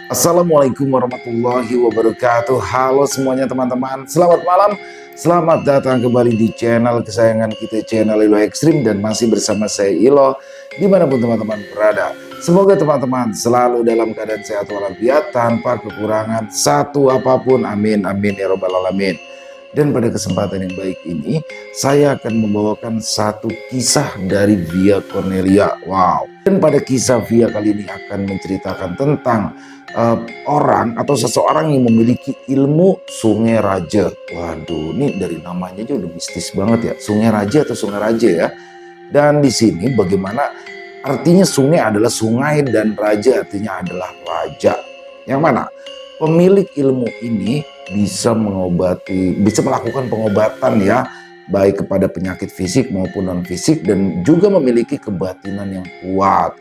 Assalamualaikum warahmatullahi wabarakatuh. Halo semuanya teman-teman, selamat malam. Selamat datang kembali di channel kesayangan kita, channel Ilo Ekstrim, dan masih bersama saya Ilo dimanapun teman-teman berada. Semoga teman-teman selalu dalam keadaan sehat walafiat tanpa kekurangan satu apapun. Amin amin ya robbal alamin. Dan pada kesempatan yang baik ini, saya akan membawakan satu kisah dari Via Cornelia. Wow. Dan pada kisah Via kali ini akan menceritakan tentang orang atau seseorang yang memiliki ilmu Sungai Raja. Waduh, ini dari namanya aja udah mistis banget ya. Sungai Raja atau Sungai Raja ya. Dan di sini bagaimana artinya sungai adalah sungai dan raja artinya adalah raja. Yang mana pemilik ilmu ini bisa mengobati, bisa melakukan pengobatan ya, baik kepada penyakit fisik maupun non fisik, dan juga memiliki kebatinan yang kuat.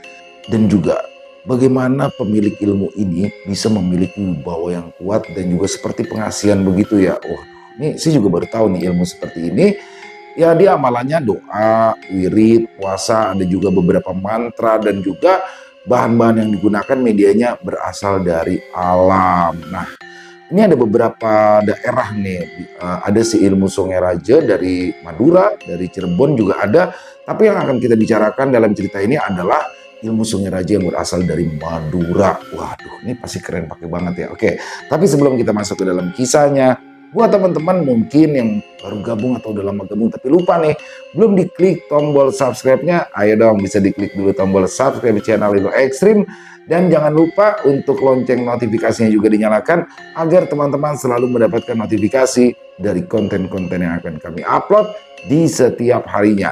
Dan juga bagaimana pemilik ilmu ini bisa memiliki wibawa yang kuat dan juga seperti pengasihan begitu ya. Oh, ini saya juga baru tahu nih ilmu seperti ini. Ya, dia amalannya doa, wirid, puasa, ada juga beberapa mantra, dan juga bahan-bahan yang digunakan medianya berasal dari alam. Nah, ini ada beberapa daerah nih, ada si ilmu Sungai Raja dari Madura, dari Cirebon juga ada. Tapi yang akan kita bicarakan dalam cerita ini adalah ilmu Sungai Raja yang berasal dari Madura. Waduh, ini pasti keren pakai banget ya. Oke, tapi sebelum kita masuk ke dalam kisahnya, buat teman-teman mungkin yang baru gabung atau udah lama gabung tapi lupa nih, belum diklik tombol subscribe-nya, ayo dong bisa diklik dulu tombol subscribe channel Ilo Ekstrim. Dan jangan lupa untuk lonceng notifikasinya juga dinyalakan agar teman-teman selalu mendapatkan notifikasi dari konten-konten yang akan kami upload di setiap harinya.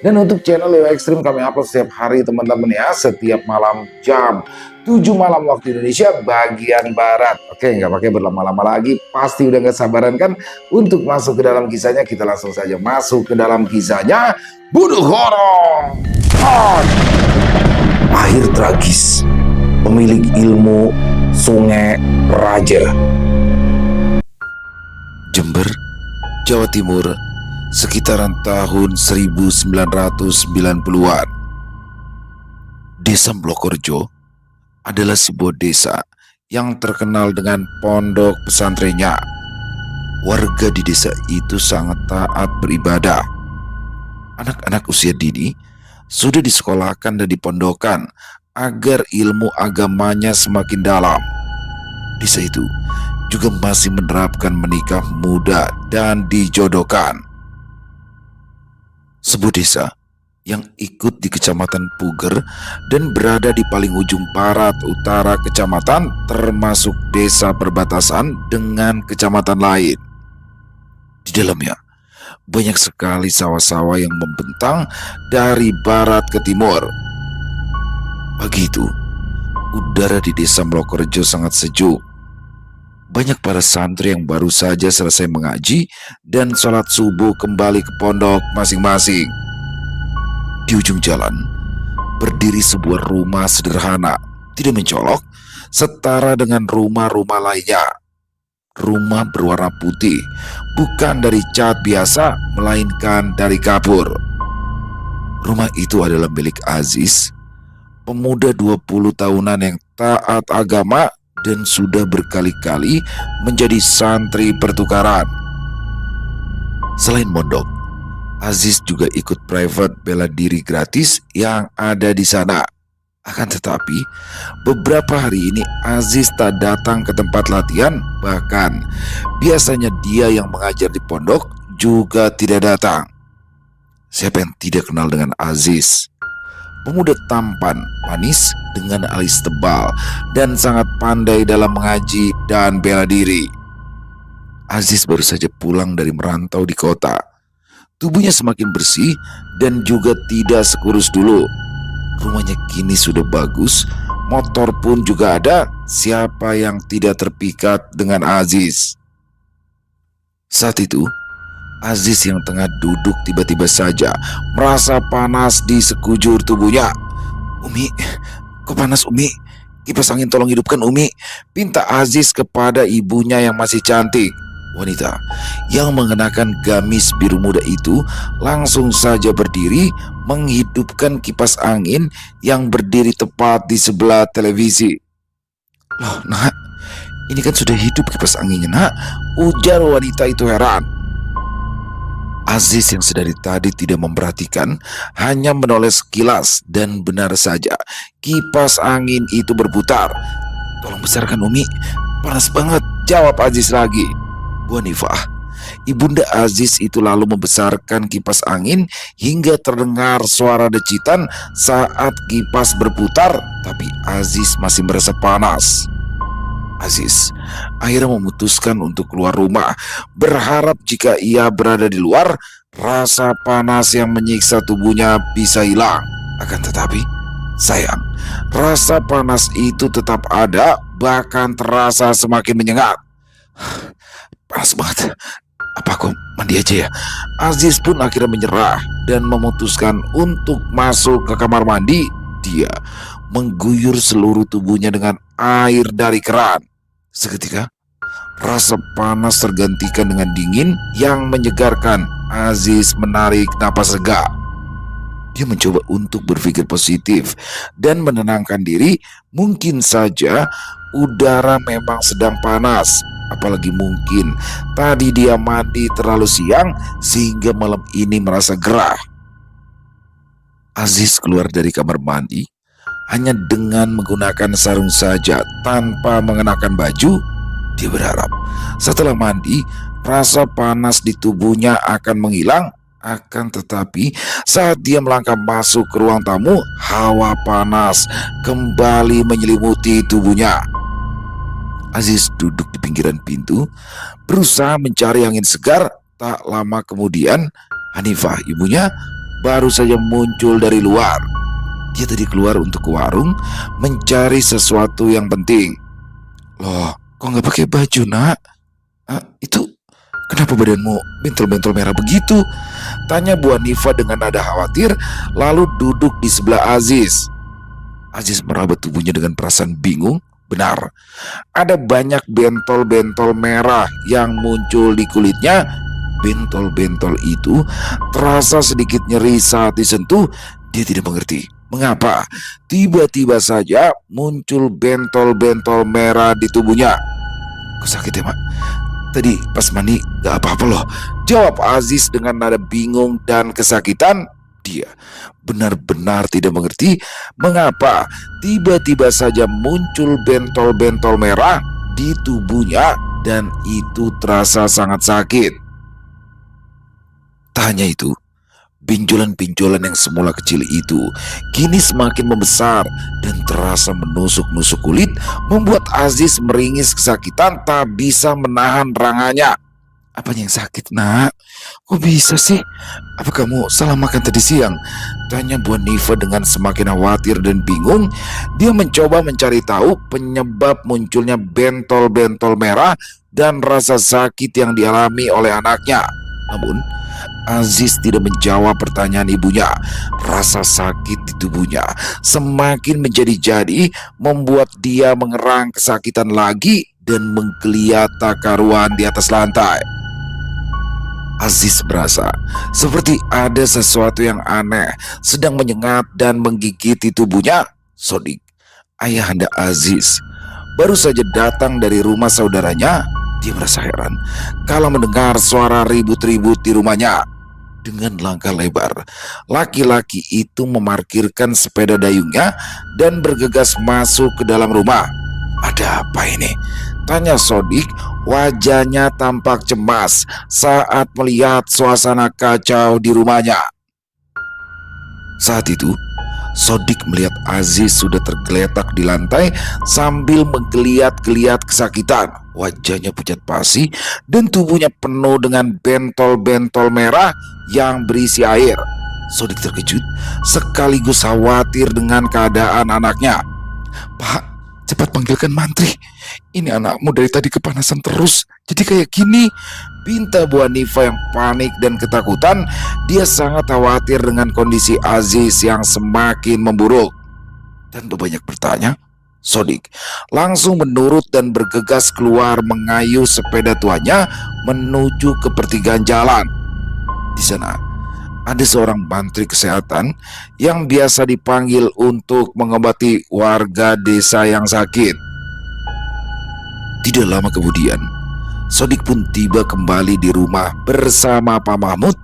Dan untuk channel Ilo Ekstrim kami upload setiap hari teman-teman ya, setiap malam jam 7 malam waktu Indonesia bagian Barat. Oke, nggak pakai berlama-lama lagi, pasti udah nggak sabaran kan untuk masuk ke dalam kisahnya. Kita langsung saja masuk ke dalam kisahnya. Bunuh horor. Akhir tragis pemilik ilmu Sungai Raja. Jember, Jawa Timur, sekitaran tahun 1990-an. Desa Blokorjo adalah sebuah desa yang terkenal dengan pondok pesantrennya. Warga di desa itu sangat taat beribadah. Anak-anak usia dini sudah disekolahkan dan dipondokan agar ilmu agamanya semakin dalam. Desa itu juga masih menerapkan menikah muda dan dijodohkan. Sebuah desa yang ikut di Kecamatan Puger dan berada di paling ujung barat utara kecamatan, termasuk desa perbatasan dengan kecamatan lain. Di dalamnya banyak sekali sawah-sawah yang membentang dari barat ke timur. Pagi itu, udara di desa Blokorjo sangat sejuk. Banyak para santri yang baru saja selesai mengaji dan sholat subuh kembali ke pondok masing-masing. Di ujung jalan, berdiri sebuah rumah sederhana, tidak mencolok, setara dengan rumah-rumah lainnya. Rumah berwarna putih, bukan dari cat biasa, melainkan dari kapur. Rumah itu adalah milik Aziz, pemuda 20 tahunan yang taat agama dan sudah berkali-kali menjadi santri pertukaran. Selain mondok, Aziz juga ikut private bela diri gratis yang ada di sana. Akan tetapi, beberapa hari ini Aziz tak datang ke tempat latihan, bahkan biasanya dia yang mengajar di pondok juga tidak datang. Siapa yang tidak kenal dengan Aziz? Pemuda tampan, manis, dengan alis tebal, dan sangat pandai dalam mengaji dan bela diri. Aziz baru saja pulang dari merantau di kota. Tubuhnya semakin bersih dan juga tidak sekurus dulu. Rumahnya kini sudah bagus, motor pun juga ada. Siapa yang tidak terpikat dengan Aziz? Saat itu, Aziz yang tengah duduk tiba-tiba saja merasa panas di sekujur tubuhnya. "Umi, kok panas Umi? Kipas angin tolong hidupkan Umi," pinta Aziz kepada ibunya yang masih cantik. Wanita yang mengenakan gamis biru muda itu langsung saja berdiri menghidupkan kipas angin yang berdiri tepat di sebelah televisi. Loh nak, ini kan sudah hidup kipas anginnya nak, ujar wanita itu heran. Aziz yang sedari tadi tidak memperhatikan hanya menoleh sekilas dan benar saja kipas angin itu berputar. Tolong besarkan Umi, panas banget, jawab Aziz lagi. Bu Hanifah, ibunda Aziz itu lalu membesarkan kipas angin hingga terdengar suara decitan saat kipas berputar, tapi Aziz masih merasa panas. Aziz akhirnya memutuskan untuk keluar rumah, berharap jika ia berada di luar, rasa panas yang menyiksa tubuhnya bisa hilang. Akan tetapi, sayang, rasa panas itu tetap ada, bahkan terasa semakin menyengat. Panas banget, apa aku mandi aja ya? Aziz pun akhirnya menyerah dan memutuskan untuk masuk ke kamar mandi. Dia mengguyur seluruh tubuhnya dengan air dari keran. Seketika, rasa panas tergantikan dengan dingin yang menyegarkan. Aziz menarik napas lega. Dia mencoba untuk berpikir positif dan menenangkan diri. Mungkin saja udara memang sedang panas. Apalagi mungkin tadi dia mandi terlalu siang sehingga malam ini merasa gerah. Aziz keluar dari kamar mandi hanya dengan menggunakan sarung saja tanpa mengenakan baju. Dia berharap setelah mandi rasa panas di tubuhnya akan menghilang. Akan tetapi saat dia melangkah masuk ke ruang tamu, hawa panas kembali menyelimuti tubuhnya. Aziz duduk di pinggiran pintu, berusaha mencari angin segar. Tak lama kemudian, Hanifah, ibunya, baru saja muncul dari luar. Dia tadi keluar untuk ke warung mencari sesuatu yang penting. Loh, kok nggak pakai baju nak? Itu kenapa badanmu bentol-bentol merah begitu? Tanya Bu Hanifah dengan nada khawatir, lalu duduk di sebelah Aziz. Aziz meraba tubuhnya dengan perasaan bingung. Benar, ada banyak bentol-bentol merah yang muncul di kulitnya. Bentol-bentol itu terasa sedikit nyeri saat disentuh. Dia tidak mengerti mengapa tiba-tiba saja muncul bentol-bentol merah di tubuhnya. Kok sakit ya mak? Tadi pas mandi gak apa-apa loh, jawab Aziz dengan nada bingung dan kesakitan. Dia benar-benar tidak mengerti mengapa tiba-tiba saja muncul bentol-bentol merah di tubuhnya dan itu terasa sangat sakit. Tak hanya itu, benjolan-benjolan yang semula kecil itu kini semakin membesar dan terasa menusuk-nusuk kulit, membuat Aziz meringis kesakitan tak bisa menahan rangannya. Apanya yang sakit nak? Kok bisa sih? Apa kamu salah makan tadi siang? Tanya Bu Hanifah dengan semakin khawatir dan bingung. Dia mencoba mencari tahu penyebab munculnya bentol-bentol merah dan rasa sakit yang dialami oleh anaknya. Namun Aziz tidak menjawab pertanyaan ibunya. Rasa sakit di tubuhnya semakin menjadi-jadi, membuat dia mengerang kesakitan lagi dan menggeliat tak karuan di atas lantai. Aziz merasa seperti ada sesuatu yang aneh sedang menyengat dan menggigiti tubuhnya. Sodik, ayahanda Aziz, baru saja datang dari rumah saudaranya. Dia merasa heran kalau mendengar suara ribut-ribut di rumahnya. Dengan langkah lebar, laki-laki itu memarkirkan sepeda dayungnya dan bergegas masuk ke dalam rumah. Ada apa ini? Tanya Sodik, wajahnya tampak cemas saat melihat suasana kacau di rumahnya. Saat itu, Sodik melihat Aziz sudah tergeletak di lantai sambil menggeliat-geliat kesakitan. Wajahnya pucat pasi dan tubuhnya penuh dengan bentol-bentol merah yang berisi air. Sodik terkejut sekaligus khawatir dengan keadaan anaknya. Pak, cepat panggilkan mantri. Ini anakmu dari tadi kepanasan terus, jadi kayak gini, pinta Bu Hanifah yang panik dan ketakutan. Dia sangat khawatir dengan kondisi Aziz yang semakin memburuk. Tanpa banyak bertanya, Sodik langsung menurut dan bergegas keluar mengayuh sepeda tuanya menuju ke pertigaan jalan. Di sana ada seorang mantri kesehatan yang biasa dipanggil untuk mengobati warga desa yang sakit. Tidak lama kemudian, Sodik pun tiba kembali di rumah bersama Pak Mahmud,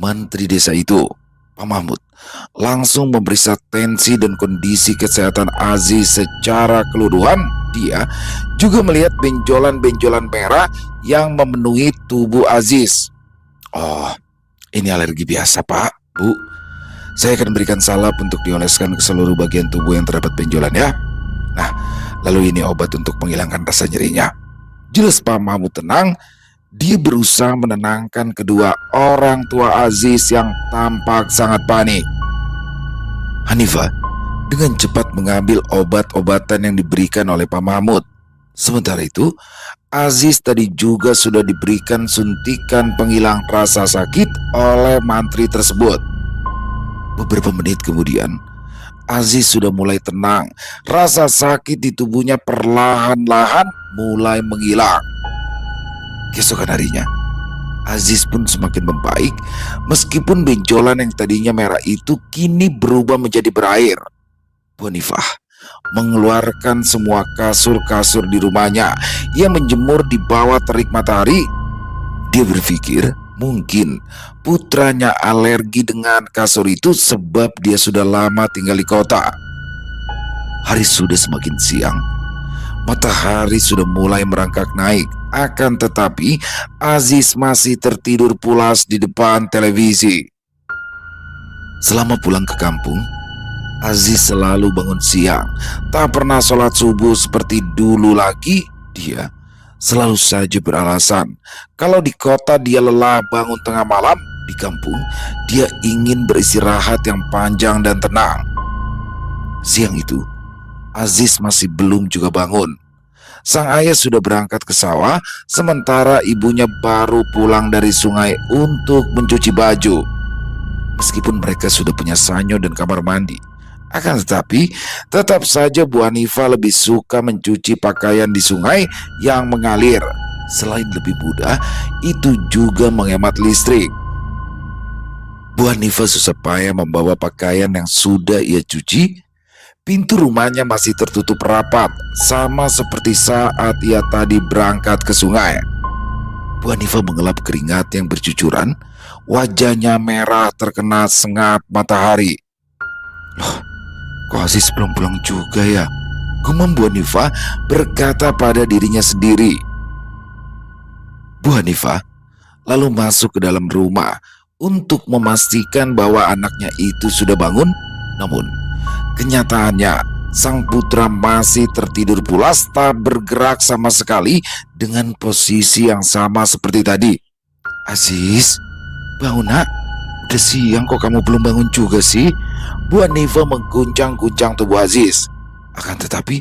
menteri desa itu. Pak Mahmud langsung memeriksa tensi dan kondisi kesehatan Aziz secara keseluruhan. Dia juga melihat benjolan-benjolan merah yang memenuhi tubuh Aziz. Oh, ini alergi biasa, Pak, Bu. Saya akan berikan salep untuk dioleskan ke seluruh bagian tubuh yang terdapat benjolan ya. Nah, lalu ini obat untuk menghilangkan rasa nyerinya. Jelas Pak Mahmud tenang. Dia berusaha menenangkan kedua orang tua Aziz yang tampak sangat panik. Hanifah dengan cepat mengambil obat-obatan yang diberikan oleh Pak Mahmud. Sementara itu, Aziz tadi juga sudah diberikan suntikan penghilang rasa sakit oleh mantri tersebut. Beberapa menit kemudian, Aziz sudah mulai tenang. Rasa sakit di tubuhnya perlahan-lahan mulai menghilang. Keesokan harinya, Aziz pun semakin membaik, meskipun benjolan yang tadinya merah itu kini berubah menjadi berair. Bu Hanifah mengeluarkan semua kasur-kasur di rumahnya yang menjemur di bawah terik matahari. Dia berpikir mungkin putranya alergi dengan kasur itu sebab dia sudah lama tinggal di kota. Hari sudah semakin siang. Matahari sudah mulai merangkak naik. Akan tetapi Aziz masih tertidur pulas di depan televisi. Selama pulang ke kampung, Aziz selalu bangun siang. Tak pernah sholat subuh seperti dulu lagi. Dia selalu saja beralasan kalau di kota dia lelah bangun tengah malam, di kampung dia ingin beristirahat yang panjang dan tenang. Siang itu Aziz masih belum juga bangun. Sang ayah sudah berangkat ke sawah, sementara ibunya baru pulang dari sungai untuk mencuci baju. Meskipun mereka sudah punya sanyo dan kamar mandi, akan tetapi tetap saja Bu Hanifah lebih suka mencuci pakaian di sungai yang mengalir. Selain lebih mudah, itu juga menghemat listrik. Bu Hanifah susah payah membawa pakaian yang sudah ia cuci. Pintu rumahnya masih tertutup rapat, sama seperti saat ia tadi berangkat ke sungai. Bu Hanifah mengelap keringat yang bercucuran. Wajahnya merah terkena sengat matahari. Loh, kok Aziz belum pulang juga ya? Gumam Bu Hanifah berkata pada dirinya sendiri. Bu Hanifah lalu masuk ke dalam rumah untuk memastikan bahwa anaknya itu sudah bangun. Namun kenyataannya, sang putra masih tertidur pulas, tak bergerak sama sekali dengan posisi yang sama seperti tadi. Aziz, bangun nak. Udah siang kok kamu belum bangun juga sih? Bu Hanifah mengguncang-guncang tubuh Aziz. Akan tetapi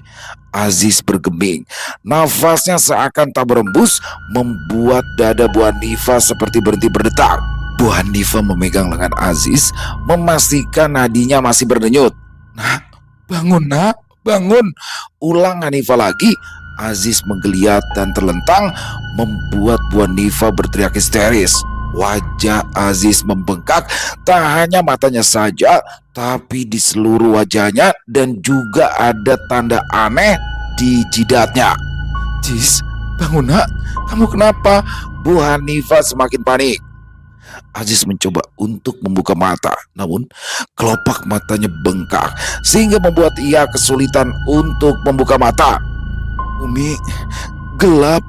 Aziz bergeming. Nafasnya seakan tak berembus, membuat dada Bu Hanifah seperti berhenti berdetak. Bu Hanifah memegang lengan Aziz, memastikan nadinya masih berdenyut. Nak, bangun nak, bangun. Ulang Hanifah lagi. Aziz menggeliat dan terlentang, membuat Bu Hanifah berteriak histeris. Wajah Aziz membengkak, tak hanya matanya saja, tapi di seluruh wajahnya, dan juga ada tanda aneh di jidatnya. Aziz, bangun nak, kamu kenapa? Bu Hanifah semakin panik. Aziz mencoba untuk membuka mata, namun kelopak matanya bengkak sehingga membuat ia kesulitan untuk membuka mata. Umi, gelap,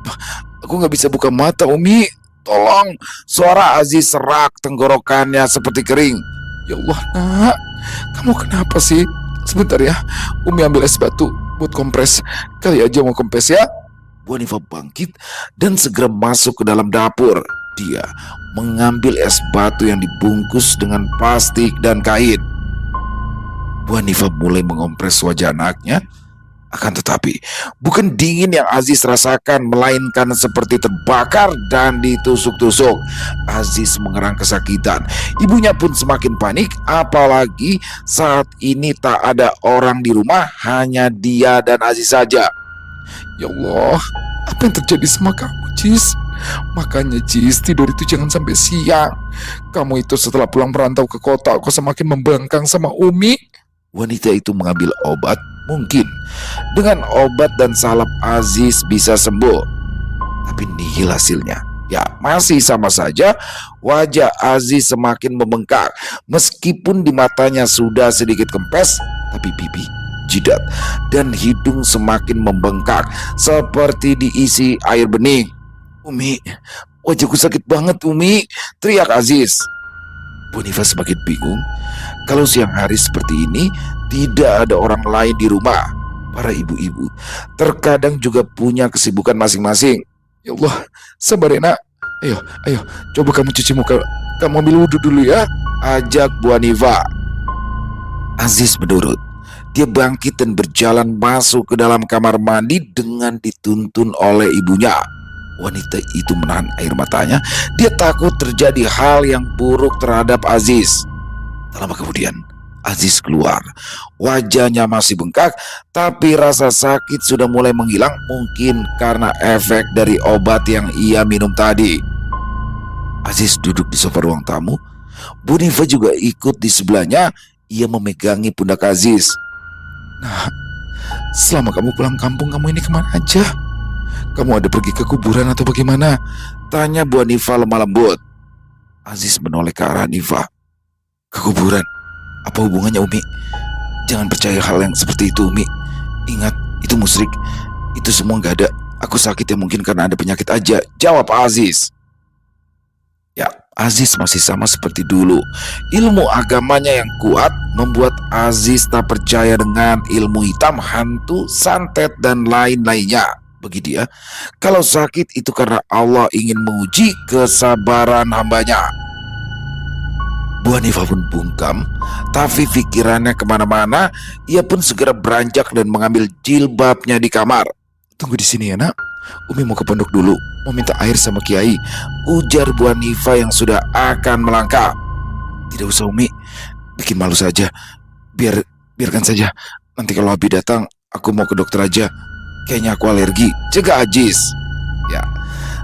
aku gak bisa buka mata Umi, tolong. Suara Aziz serak, tenggorokannya seperti kering. Ya Allah nak, kamu kenapa sih? Sebentar ya, Umi ambil es batu buat kompres. Kali aja mau kompres ya. Bu Hanifah bangkit dan segera masuk ke dalam dapur. Dia mengambil es batu yang dibungkus dengan plastik dan kain. Bu Hanifah mulai mengompres wajah anaknya. Akan tetapi bukan dingin yang Aziz rasakan, melainkan seperti terbakar dan ditusuk-tusuk. Aziz mengerang kesakitan. Ibunya pun semakin panik, apalagi saat ini tak ada orang di rumah, hanya dia dan Aziz saja. Ya Allah, apa yang terjadi sama kamu, Cis? Makanya Cis, tidur itu jangan sampai siang. Kamu itu setelah pulang merantau ke kota kok semakin membangkang sama Umi. wanita itu mengambil obat. Mungkin dengan obat dan salep Aziz bisa sembuh. Tapi nihil hasilnya. Ya, masih sama saja. Wajah Aziz semakin membengkak. Meskipun di matanya sudah sedikit kempes, tapi pipi, jidat, dan hidung semakin membengkak seperti diisi air bening. "Umi, wajahku sakit banget, Umi," teriak Aziz. Bu Nifah semakin bingung. Kalau siang hari seperti ini, tidak ada orang lain di rumah. Para ibu-ibu terkadang juga punya kesibukan masing-masing. "Ya Allah, sabar ya nak. Ayo, coba kamu cuci muka. Kamu ambil wudhu dulu ya," ajak Bu Nifah. Aziz menurut. Dia bangkit dan berjalan masuk ke dalam kamar mandi dengan dituntun oleh ibunya. Wanita itu menahan air matanya. Dia takut terjadi hal yang buruk terhadap Aziz. Tak lama kemudian, Aziz keluar. Wajahnya masih bengkak, tapi rasa sakit sudah mulai menghilang, mungkin karena efek dari obat yang ia minum tadi. Aziz duduk di sofa ruang tamu. Bu Nifah juga ikut di sebelahnya. Ia memegangi pundak Aziz. "Nah, selama kamu pulang kampung, kamu ini kemana aja? Kamu ada pergi ke kuburan atau bagaimana?" tanya Bu Nifah lemah lembut. Aziz menoleh ke arah Nifah. "Ke kuburan? Apa hubungannya, Umi? Jangan percaya hal yang seperti itu, Umi. Ingat, itu musyrik. Itu semua gak ada. Aku sakit ya mungkin karena ada penyakit aja," jawab Aziz. Ya, Aziz masih sama seperti dulu. Ilmu agamanya yang kuat membuat Aziz tak percaya dengan ilmu hitam, hantu, santet, dan lain-lainnya. Bagi dia, kalau sakit itu karena Allah ingin menguji kesabaran hambanya. Bu Nifah pun bungkam, tapi pikirannya kemana-mana. Ia pun segera beranjak dan mengambil jilbabnya di kamar. "Tunggu di sini ya nak, Umi mau ke pondok dulu, mau minta air sama Kiai," ujar Bu Nifah yang sudah akan melangkah. "Tidak usah Umi, bikin malu saja. Biarkan saja. Nanti kalau Abi datang, aku mau ke dokter aja. Kayaknya aku alergi," cegah Aziz. Ya,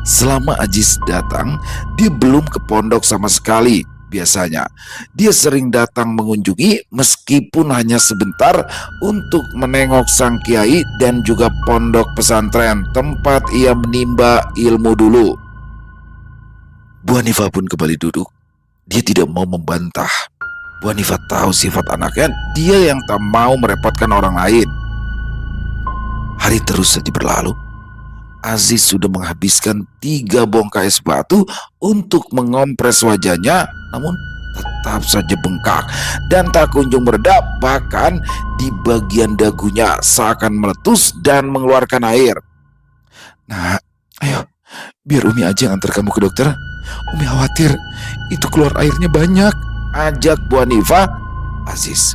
selama Aziz datang, dia belum ke pondok sama sekali. Biasanya dia sering datang mengunjungi meskipun hanya sebentar untuk menengok sang kiai dan juga pondok pesantren tempat ia menimba ilmu dulu. Bu Nifah pun kembali duduk. Dia tidak mau membantah. Bu Nifah tahu sifat anaknya, dia yang tak mau merepotkan orang lain. Hari terus saja berlalu. Aziz sudah menghabiskan 3 bongkai es batu untuk mengompres wajahnya, namun tetap saja bengkak dan tak kunjung meredak. Bahkan di bagian dagunya seakan meletus dan mengeluarkan air. "Nah, ayo, biar Umi aja yang antar kamu ke dokter. Umi khawatir itu keluar airnya banyak," ajak Bu Nifah. Aziz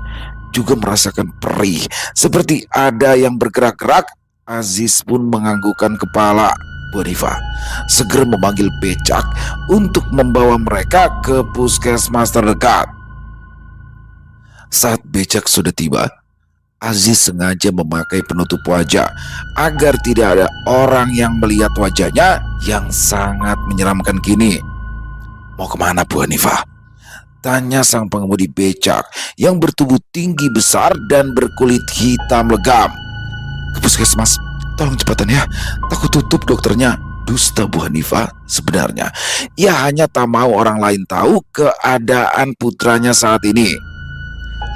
juga merasakan perih, seperti ada yang bergerak-gerak. Aziz pun menganggukkan kepala. Bu Nifah segera memanggil becak untuk membawa mereka ke puskesmas terdekat. Saat becak sudah tiba, Aziz sengaja memakai penutup wajah agar tidak ada orang yang melihat wajahnya yang sangat menyeramkan kini. "Mau kemana Bu Nifah?" tanya sang pengemudi becak yang bertubuh tinggi besar dan berkulit hitam legam. "Ke puskesmas, tolong cepatan ya, takut tutup dokternya," dusta Bu Nifah. Sebenarnya ia hanya tak mau orang lain tahu keadaan putranya saat ini.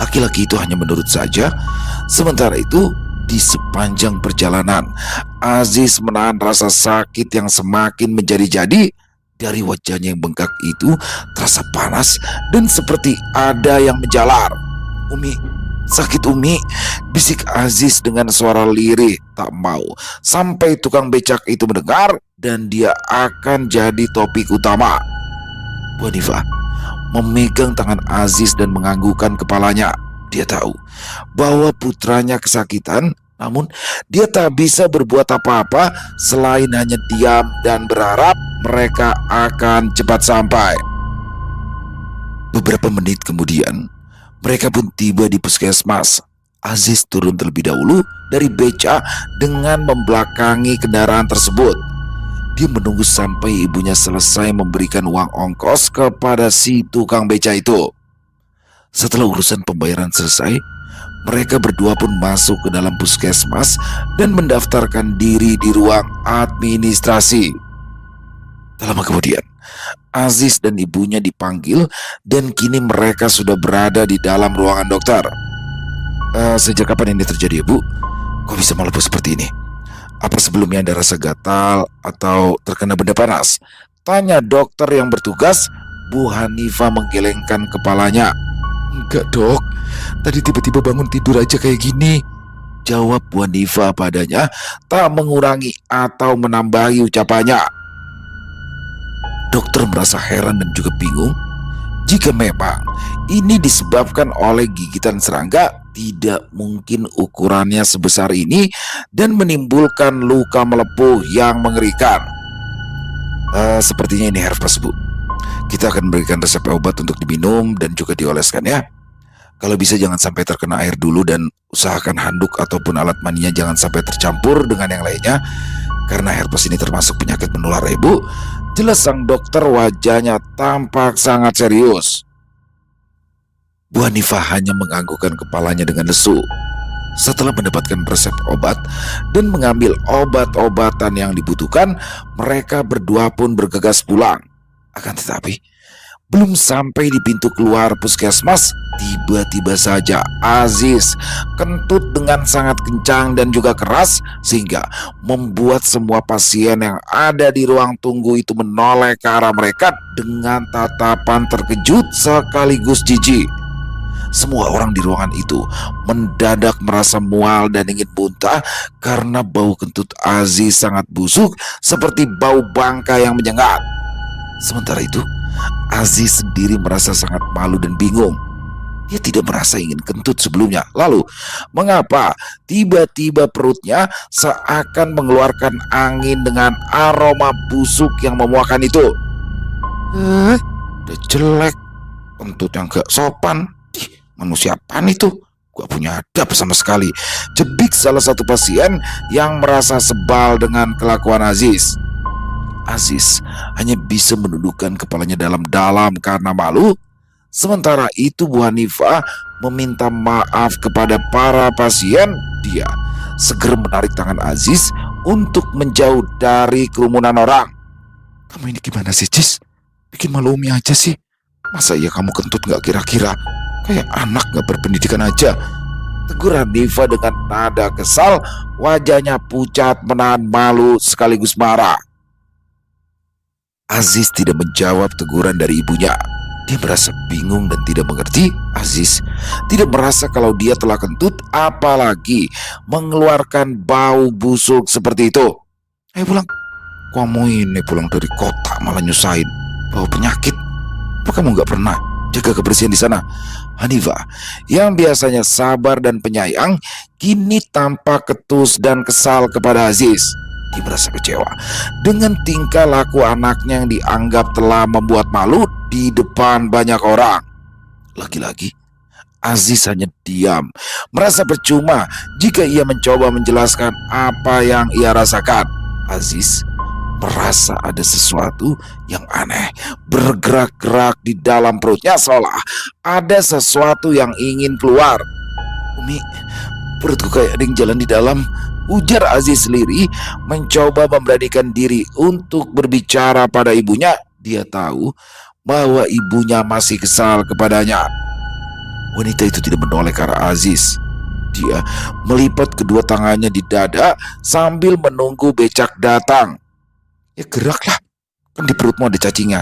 Laki-laki itu hanya menurut saja. Sementara itu, di sepanjang perjalanan, Aziz menahan rasa sakit yang semakin menjadi-jadi. Dari wajahnya yang bengkak itu terasa panas dan seperti ada yang menjalar. "Umi, sakit Umi," bisik Aziz dengan suara lirih. Tak mau sampai tukang becak itu mendengar dan dia akan jadi topik utama. Bu Nifah memegang tangan Aziz dan menganggukkan kepalanya. Dia tahu bahwa putranya kesakitan, namun dia tak bisa berbuat apa-apa selain hanya diam dan berharap mereka akan cepat sampai. Beberapa menit kemudian, mereka pun tiba di puskesmas. Aziz turun terlebih dahulu dari beca dengan membelakangi kendaraan tersebut. Dia menunggu sampai ibunya selesai memberikan uang ongkos kepada si tukang beca itu. Setelah urusan pembayaran selesai, Mereka berdua pun masuk ke dalam puskesmas dan mendaftarkan diri di ruang administrasi. Tak lama kemudian, Aziz dan ibunya dipanggil dan kini mereka sudah berada di dalam ruangan dokter. Sejak kapan ini terjadi, Bu? Kok bisa melepuh seperti ini? Apa sebelumnya ada rasa gatal atau terkena benda panas? Tanya dokter yang bertugas. Bu Hanifah menggelengkan kepalanya. Enggak, Dok. Tadi tiba-tiba bangun tidur aja kayak gini, jawab Bu Hanifah padanya, tak mengurangi atau menambahi ucapannya. Dokter merasa heran dan juga bingung. Jika memang ini disebabkan oleh gigitan serangga, tidak mungkin ukurannya sebesar ini dan menimbulkan luka melepuh yang mengerikan. Sepertinya ini herpes, Bu. Kita akan berikan resep obat untuk diminum dan juga dioleskan ya. Kalau bisa jangan sampai terkena air dulu dan usahakan handuk ataupun alat mandinya jangan sampai tercampur dengan yang lainnya. Karena herpes ini termasuk penyakit menular, Ibu. Jelas sang dokter wajahnya tampak sangat serius. Bu Hanifah hanya menganggukkan kepalanya dengan lesu. Setelah mendapatkan resep obat dan mengambil obat-obatan yang dibutuhkan, mereka berdua pun bergegas pulang. Akan tetapi, belum sampai di pintu keluar puskesmas, tiba-tiba saja Aziz kentut dengan sangat kencang dan juga keras sehingga membuat semua pasien yang ada di ruang tunggu itu menoleh ke arah mereka dengan tatapan terkejut sekaligus jijik. Semua orang di ruangan itu mendadak merasa mual dan ingin muntah karena bau kentut Aziz sangat busuk seperti bau bangka yang menyengat. Sementara itu, Aziz sendiri merasa sangat malu dan bingung. Dia tidak merasa ingin kentut sebelumnya. Lalu, mengapa tiba-tiba perutnya seakan mengeluarkan angin dengan aroma busuk yang memuakkan itu? Udah jelek, kentut yang gak sopan. Manusia apaan itu? Gak punya adab sama sekali, jebik salah satu pasien yang merasa sebal dengan kelakuan Aziz. Aziz hanya bisa menundukkan kepalanya dalam-dalam karena malu. Sementara itu Bu Hanifah meminta maaf kepada para pasien. Dia segera menarik tangan Aziz untuk menjauh dari kerumunan orang. Kamu ini gimana sih, Cis? Bikin malu Umi aja sih. Masa iya kamu kentut gak kira-kira? Kayak anak gak berpendidikan aja, tegur Hanifah dengan nada kesal. Wajahnya pucat menahan malu sekaligus marah. Aziz tidak menjawab teguran dari ibunya. Dia merasa bingung dan tidak mengerti. Aziz tidak merasa kalau dia telah kentut, apalagi mengeluarkan bau busuk seperti itu. Ayo pulang. Kamu ini pulang dari kota malah nyusahin, bawa penyakit. Apa kamu gak pernah jaga kebersihan di sana? Hanifah yang biasanya sabar dan penyayang kini tampak ketus dan kesal kepada Aziz. Dia merasa kecewa dengan tingkah laku anaknya yang dianggap telah membuat malu di depan banyak orang. Lagi-lagi Aziz hanya diam, merasa percuma jika ia mencoba menjelaskan apa yang ia rasakan. Aziz merasa ada sesuatu yang aneh bergerak-gerak di dalam perutnya, seolah ada sesuatu yang ingin keluar. Umi, perutku kayak ada yang jalan di dalam, ujar Aziz lirih, mencoba memberanikan diri untuk berbicara pada ibunya. Dia tahu bahwa ibunya masih kesal kepadanya. Wanita itu tidak menoleh ke arah Aziz. Dia melipat kedua tangannya di dada sambil menunggu becak datang. Ya geraklah, kan di perutmu ada cacingnya.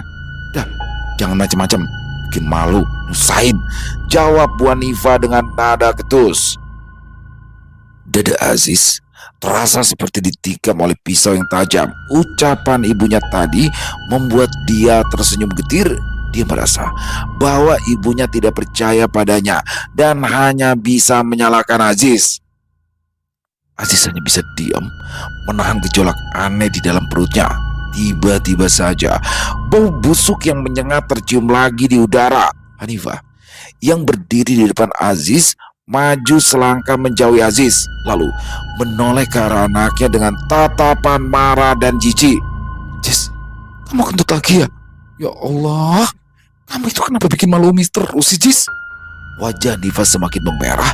Dah, jangan macam-macam, bikin malu, nyusahin, jawab Bu Hanifah dengan nada ketus. Dada Aziz terasa seperti ditikam oleh pisau yang tajam. Ucapan ibunya tadi membuat dia tersenyum getir. Dia merasa bahwa ibunya tidak percaya padanya dan hanya bisa menyalahkan Aziz. Aziz hanya bisa diam, menahan gejolak aneh di dalam perutnya. Tiba-tiba saja bau busuk yang menyengat tercium lagi di udara. Hanifah yang berdiri di depan Aziz maju selangkah menjauhi Aziz, lalu menoleh ke arah anaknya dengan tatapan marah dan jijik. Cis, kamu kentut lagi ya? Ya Allah, kamu itu kenapa bikin malu Mister terus sih, Cis? Wajah Hanifa semakin memerah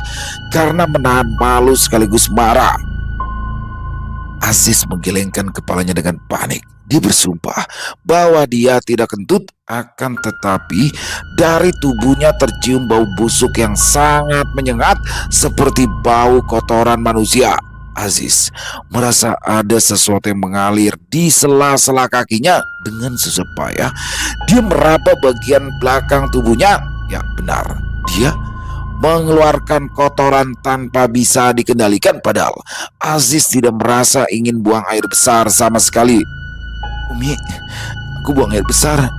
karena menahan malu sekaligus marah. Aziz menggelengkan kepalanya dengan panik. Dia bersumpah bahwa dia tidak kentut, akan tetapi dari tubuhnya tercium bau busuk yang sangat menyengat seperti bau kotoran manusia. Aziz merasa ada sesuatu yang mengalir di sela-sela kakinya. Dengan susah payah dia meraba bagian belakang tubuhnya. Ya benar, dia mengeluarkan kotoran tanpa bisa dikendalikan. Padahal Aziz tidak merasa ingin buang air besar sama sekali. Umi, aku buang air besar.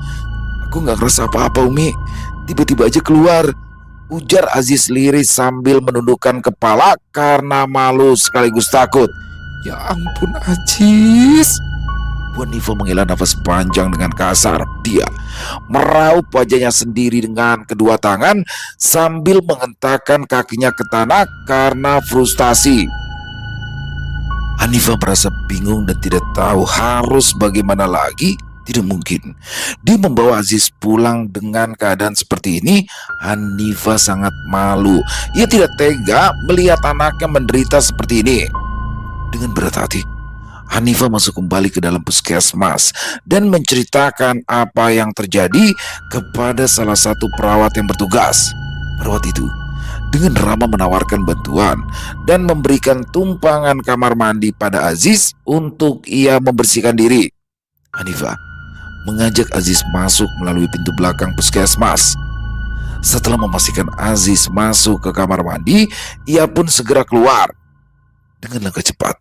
Aku gak ngerasa apa-apa, Umi. Tiba-tiba aja keluar, ujar Aziz lirih sambil menundukkan kepala karena malu sekaligus takut. Ya ampun Aziz. Bu Hanifa menghela nafas panjang dengan kasar. Dia meraup wajahnya sendiri dengan kedua tangan sambil menghentakkan kakinya ke tanah karena frustasi. Hanifa merasa bingung dan tidak tahu harus bagaimana lagi. Tidak mungkin dia membawa Aziz pulang dengan keadaan seperti ini. Hanifa sangat malu. Ia tidak tega melihat anaknya menderita seperti ini. Dengan berat hati, Hanifa masuk kembali ke dalam puskesmas dan menceritakan apa yang terjadi kepada salah satu perawat yang bertugas. Perawat itu dengan ramah menawarkan bantuan dan memberikan tumpangan kamar mandi pada Aziz untuk ia membersihkan diri. Hanifa mengajak Aziz masuk melalui pintu belakang puskesmas. Setelah memastikan Aziz masuk ke kamar mandi, ia pun segera keluar. Dengan langkah cepat,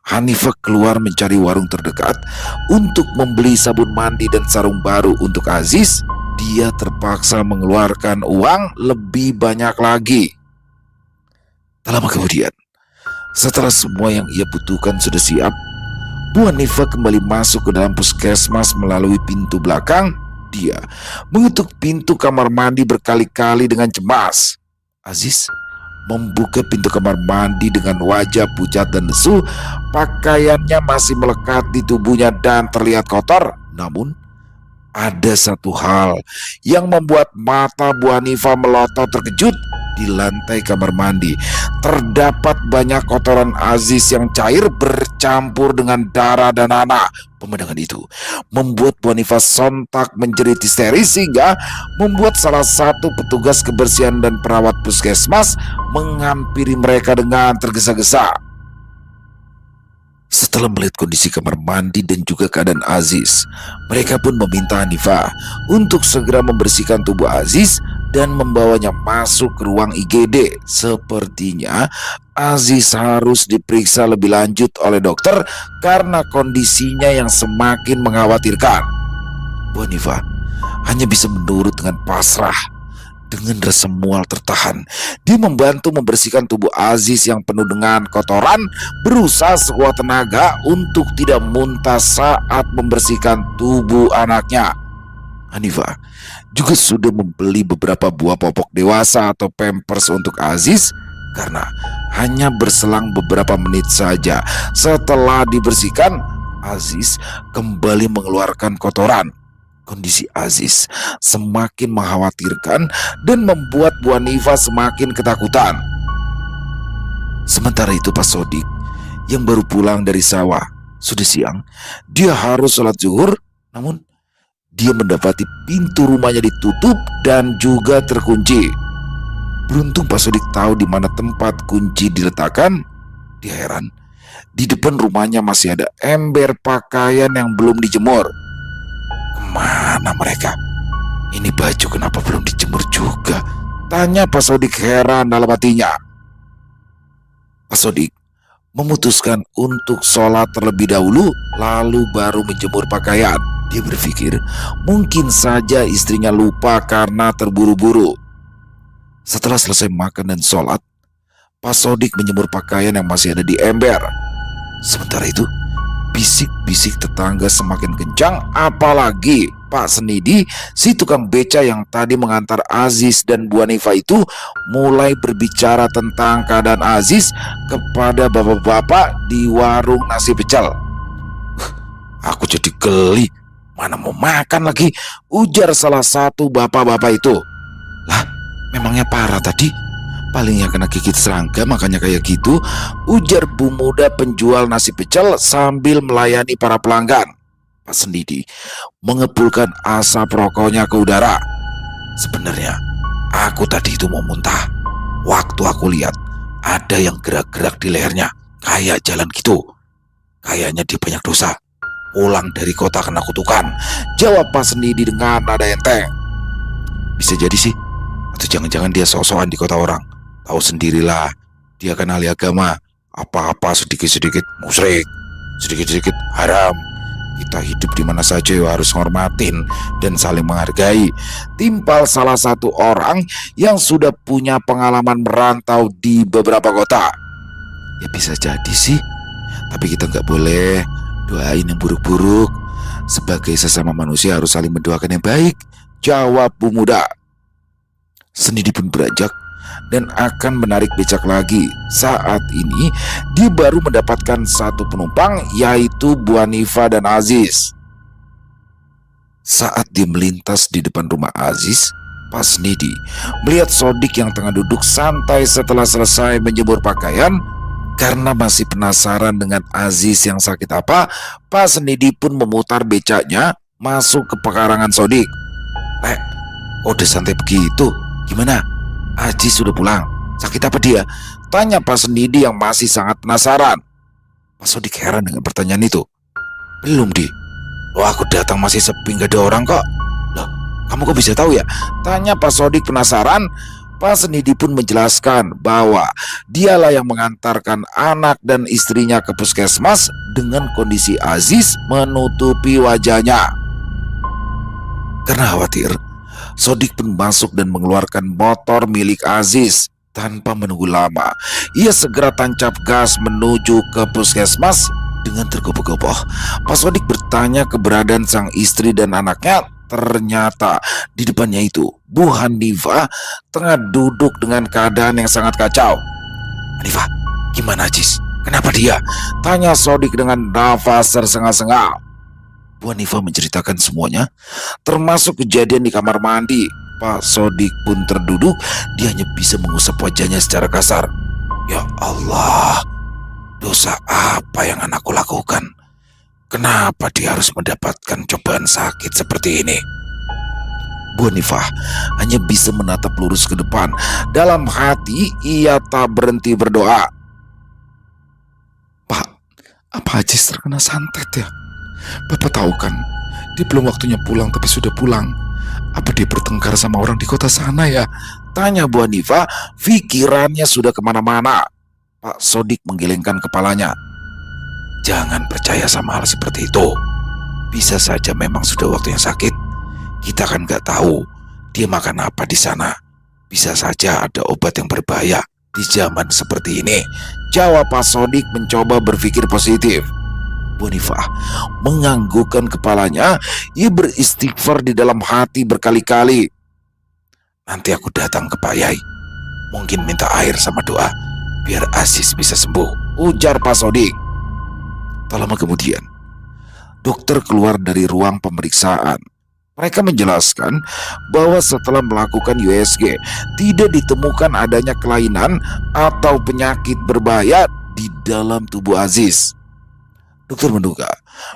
Hanifa keluar mencari warung terdekat untuk membeli sabun mandi dan sarung baru untuk Aziz. Dia terpaksa mengeluarkan uang lebih banyak lagi. Tak lama kemudian, setelah semua yang ia butuhkan sudah siap, Bu Hanifa kembali masuk ke dalam puskesmas melalui pintu belakang. Dia mengetuk pintu kamar mandi berkali-kali dengan cemas. Aziz membuka pintu kamar mandi dengan wajah pucat dan lesu. Pakaiannya masih melekat di tubuhnya dan terlihat kotor. Namun ada satu hal yang membuat mata Bu Hanifa melotot terkejut. Di lantai kamar mandi terdapat banyak kotoran Aziz yang cair bercampur dengan darah dan nanah. Pemandangan itu membuat Bu Hanifa sontak menjerit histeris sehingga membuat salah satu petugas kebersihan dan perawat puskesmas menghampiri mereka dengan tergesa-gesa. Setelah melihat kondisi kamar mandi dan juga keadaan Aziz, mereka pun meminta Hanifa untuk segera membersihkan tubuh Aziz dan membawanya masuk ke ruang IGD. Sepertinya Aziz harus diperiksa lebih lanjut oleh dokter karena kondisinya yang semakin mengkhawatirkan. Bu Hanifa hanya bisa menurut dengan pasrah. Dengan rasa mual tertahan, dia membantu membersihkan tubuh Aziz yang penuh dengan kotoran, berusaha sekuat tenaga untuk tidak muntah saat membersihkan tubuh anaknya. Hanifa juga sudah membeli beberapa buah popok dewasa atau pampers untuk Aziz karena hanya berselang beberapa menit saja setelah dibersihkan, Aziz kembali mengeluarkan kotoran. Kondisi Aziz semakin mengkhawatirkan dan membuat Bu Hanifa semakin ketakutan. Sementara itu Pak Sodik yang baru pulang dari sawah, sudah siang, dia harus sholat zuhur, namun dia mendapati pintu rumahnya ditutup dan juga terkunci. Beruntung Pak Sodik tahu di mana tempat kunci diletakkan. Dia heran, di depan rumahnya masih ada ember pakaian yang belum dijemur. Kemana mereka? Ini baju kenapa belum dijemur juga? Tanya Pak Sodik heran dalam hatinya. Pak Sodik memutuskan untuk sholat terlebih dahulu, lalu baru menjemur pakaian. Dia berpikir mungkin saja istrinya lupa karena terburu-buru. Setelah selesai makan dan sholat, Pak Sodik menjemur pakaian yang masih ada di ember. Sementara itu, bisik-bisik tetangga semakin kencang, apalagi Pak Senidi, si tukang beca yang tadi mengantar Aziz dan Bu Hanifa itu mulai berbicara tentang keadaan Aziz kepada bapak-bapak di warung nasi pecel. Aku jadi geli, mana mau makan lagi, ujar salah satu bapak-bapak itu. Lah, Memangnya parah tadi? Palingnya kena gigit serangga makanya kayak gitu, ujar Bu Muda penjual nasi pecel sambil melayani para pelanggan. Pak Sendidi mengepulkan asap rokoknya ke udara. Sebenarnya aku tadi itu mau muntah. Waktu aku lihat ada yang gerak-gerak di lehernya, kayak jalan gitu. Kayaknya dia banyak dosa. Pulang dari kota kena kutukan, jawab Pak Sendidi dengan nada enteng. Bisa jadi sih, atau jangan-jangan dia sok-sokan di kota orang. Tahu sendirilah, dia kan ahli agama. Apa-apa sedikit-sedikit musyrik, sedikit-sedikit haram. Kita hidup di mana saja ya harus hormatin dan saling menghargai. Timpal salah satu orang yang sudah punya pengalaman merantau di beberapa kota. Ya bisa jadi sih, tapi kita nggak boleh doain yang buruk-buruk. Sebagai sesama manusia harus saling mendoakan yang baik, jawab Bu Muda. Sendiri pun beranjak dan akan menarik becak lagi. Saat ini dia baru mendapatkan satu penumpang, yaitu Bu Hanifa dan Aziz. Saat dia melintas di depan rumah Aziz, Pak Sendidi melihat Sodik yang tengah duduk santai setelah selesai menjemur pakaian. Karena masih penasaran dengan Aziz yang sakit apa, Pak Sendidi pun memutar becaknya masuk ke pekarangan Sodik. Udah santai begitu? Gimana? Aziz sudah pulang? Sakit apa dia? Tanya Pak Sendidi yang masih sangat penasaran. Pak Sodik heran dengan pertanyaan itu. Belum, Di. Aku datang masih sepi, gak ada orang kok. Loh, kamu kok bisa tahu ya? Tanya Pak Sodik penasaran. Pak Sendidi pun menjelaskan bahwa dialah yang mengantarkan anak dan istrinya ke puskesmas dengan kondisi Aziz menutupi wajahnya. Karena khawatir, Sodik pun masuk dan mengeluarkan motor milik Aziz. Tanpa menunggu lama, ia segera tancap gas menuju ke puskesmas. Dengan tergopoh-gopoh, Pak Sodik bertanya keberadaan sang istri dan anaknya. Ternyata di depannya itu Bu Hanifa tengah duduk dengan keadaan yang sangat kacau. Hanifa, gimana Aziz? Kenapa dia? Tanya Sodik dengan nafas tersengal-sengal. Bu Hanifa menceritakan semuanya, termasuk kejadian di kamar mandi. Pak Sodik pun terduduk, dia hanya bisa mengusap wajahnya secara kasar. Ya Allah, dosa apa yang anakku lakukan? Kenapa dia harus mendapatkan cobaan sakit seperti ini? Bu Hanifah hanya bisa menatap lurus ke depan. Dalam hati ia tak berhenti berdoa. Pak, apa Aziz terkena santet ya? Bapak tahu kan, dia belum waktunya pulang tapi sudah pulang. Apa dia bertengkar sama orang di kota sana ya? Tanya Bu Hanifah, pikirannya sudah kemana-mana. Pak Sodik menggelengkan kepalanya. Jangan percaya sama hal seperti itu. Bisa saja memang sudah waktunya sakit. Kita kan gak tahu dia makan apa di sana. Bisa saja ada obat yang berbahaya di zaman seperti ini, jawab Pak Sodik mencoba berpikir positif. Bu Hanifah menganggukkan kepalanya. Ia beristighfar di dalam hati berkali-kali. Nanti aku datang ke Pak Yai, mungkin minta air sama doa biar Aziz bisa sembuh, ujar Pak Sodik. Tak lama kemudian, dokter keluar dari ruang pemeriksaan. Mereka menjelaskan bahwa setelah melakukan USG, tidak ditemukan adanya kelainan atau penyakit berbahaya di dalam tubuh Aziz. Dokter menduga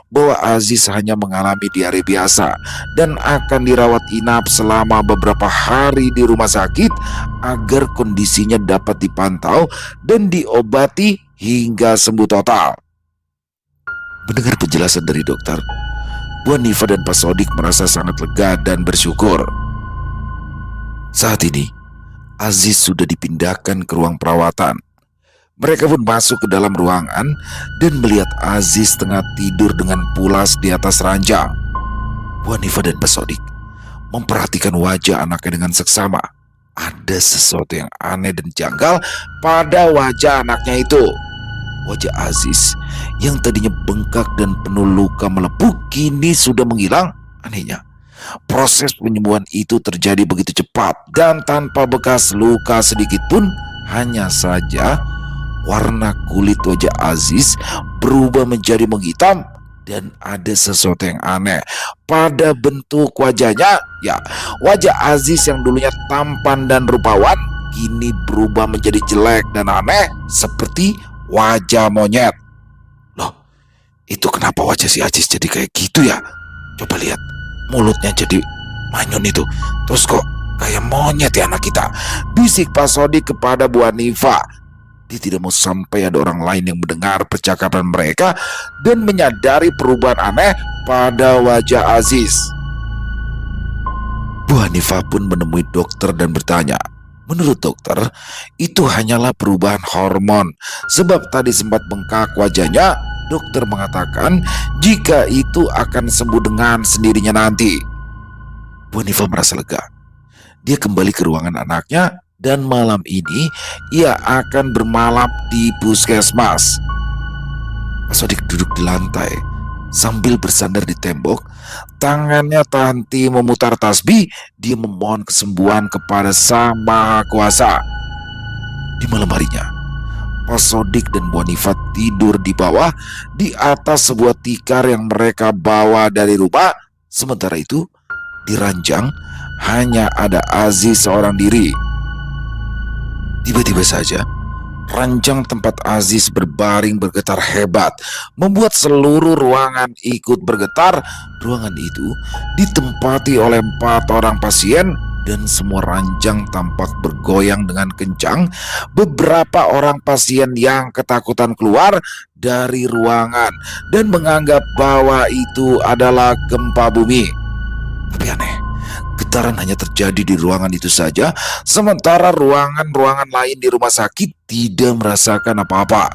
bahwa Aziz hanya mengalami diare biasa dan akan dirawat inap selama beberapa hari di rumah sakit agar kondisinya dapat dipantau dan diobati hingga sembuh total. Mendengar penjelasan dari dokter, Bu Hanifa dan Pak Sodik merasa sangat lega dan bersyukur. Saat ini, Aziz sudah dipindahkan ke ruang perawatan. Mereka pun masuk ke dalam ruangan dan melihat Aziz tengah tidur dengan pulas di atas ranjang. Bu Hanifa dan Pak Sodik memperhatikan wajah anaknya dengan seksama. Ada sesuatu yang aneh dan janggal pada wajah anaknya itu. Wajah Aziz yang tadinya bengkak dan penuh luka melepuh kini sudah menghilang. Anehnya, proses penyembuhan itu terjadi begitu cepat dan tanpa bekas luka sedikit pun. Hanya saja warna kulit wajah Aziz berubah menjadi menghitam dan ada sesuatu yang aneh pada bentuk wajahnya. Ya, wajah Aziz yang dulunya tampan dan rupawan kini berubah menjadi jelek dan aneh seperti wajah monyet. Loh, itu kenapa wajah si Aziz jadi kayak gitu ya? Coba lihat, mulutnya jadi manyun itu. Terus kok kayak monyet ya anak kita? Bisik Pak Sodik kepada Bu Hanifa. Dia tidak mau sampai ada orang lain yang mendengar percakapan mereka dan menyadari perubahan aneh pada wajah Aziz. Bu Hanifa pun menemui dokter dan bertanya. Menurut dokter, itu hanyalah perubahan hormon. Sebab tadi sempat bengkak wajahnya. Dokter mengatakan jika itu akan sembuh dengan sendirinya nanti. Bu Hanifa merasa lega. Dia kembali ke ruangan anaknya dan malam ini ia akan bermalam di puskesmas. Pak Sodik duduk di lantai sambil bersandar di tembok. Tangannya tak henti memutar tasbih. Dia memohon kesembuhan kepada Sang Maha Kuasa. Di malam harinya, Pak Sodik dan Bu Hanifa tidur di bawah di atas sebuah tikar yang mereka bawa dari rumah. Sementara itu, di ranjang hanya ada Aziz seorang diri. Tiba-tiba saja, ranjang tempat Aziz berbaring bergetar hebat, membuat seluruh ruangan ikut bergetar. Ruangan itu ditempati oleh 4 orang pasien dan semua ranjang tampak bergoyang dengan kencang. Beberapa orang pasien yang ketakutan keluar dari ruangan dan menganggap bahwa itu adalah gempa bumi. Tapi aneh, getaran hanya terjadi di ruangan itu saja, sementara ruangan-ruangan lain di rumah sakit tidak merasakan apa-apa.